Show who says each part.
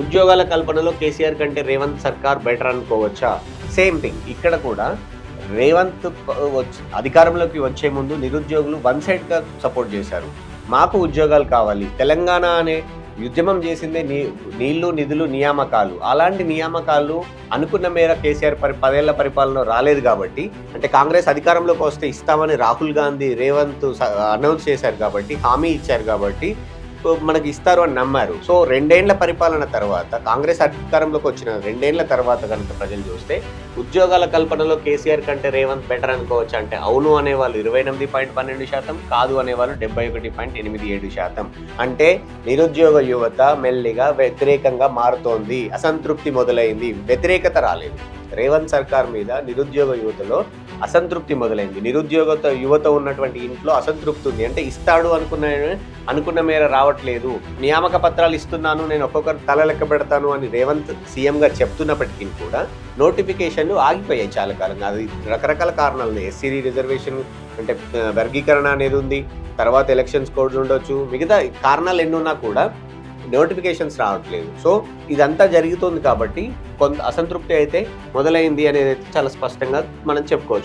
Speaker 1: ఉద్యోగాల కల్పనలో కేసీఆర్ కంటే రేవంత్ సర్కార్ బెటర్ అనుకోవచ్చా? సేమ్ థింగ్ ఇక్కడ కూడా రేవంత్ అధికారంలోకి వచ్చే ముందు నిరుద్యోగులు వన్ సైడ్గా సపోర్ట్ చేశారు. మాకు ఉద్యోగాలు కావాలి, తెలంగాణ అనే ఉద్యమం చేసిందే నీళ్లు నిధులు నియామకాలు. అలాంటి నియామకాలు అనుకున్న మేర కేసీఆర్ 10 ఏళ్ల పరిపాలన రాలేదు కాబట్టి, అంటే కాంగ్రెస్ అధికారంలోకి వస్తే ఇస్తామని రాహుల్ గాంధీ రేవంత్ అనౌన్స్ చేశారు కాబట్టి, హామీ ఇచ్చారు కాబట్టి మనకి ఇస్తారు అని నమ్మారు. సో 2 ఏళ్ల పరిపాలన తర్వాత, కాంగ్రెస్ అధికారంలోకి వచ్చిన 2 ఏళ్ల తర్వాత కనుక ప్రజలు చూస్తే ఉద్యోగాల కల్పనలో కేసీఆర్ కంటే రేవంత్ బెటర్ అనుకోవచ్చు అంటే అవును అనేవాళ్ళు 28.12%, కాదు అనేవాళ్ళు 71.87%. అంటే నిరుద్యోగ యువత మెల్లిగా వ్యతిరేకంగా మారుతోంది, అసంతృప్తి మొదలైంది. వ్యతిరేకత రాలేదు. రేవంత్ సర్కార్ మీద నిరుద్యోగ యువతలో అసంతృప్తి మొదలైంది. యువత ఉన్నటువంటి ఇంట్లో అసంతృప్తి ఉంది. అంటే ఇస్తాడు అనుకున్న మేర రావట్లేదు. నియామక పత్రాలు ఇస్తున్నాను, నేను ఒక్కొక్కరు తల లెక్క పెడతాను అని రేవంత్ సీఎంగా చెప్తున్నప్పటికీ కూడా నోటిఫికేషన్లు ఆగిపోయాయి చాలా కాలంగా. అది రకరకాల కారణాలు ఉన్నాయి. ఎస్సీ రిజర్వేషన్ అంటే వర్గీకరణ అనేది ఉంది, తర్వాత ఎలక్షన్స్ కోడ్స్ ఉండొచ్చు, మిగతా కారణాలు ఎన్నున్నా కూడా నోటిఫికేషన్స్ రావట్లేదు. సో ఇదంతా జరుగుతుంది కాబట్టి కొంత అసంతృప్తి అయితే మొదలైంది అనేది చాలా స్పష్టంగా మనం చెప్పుకోవచ్చు.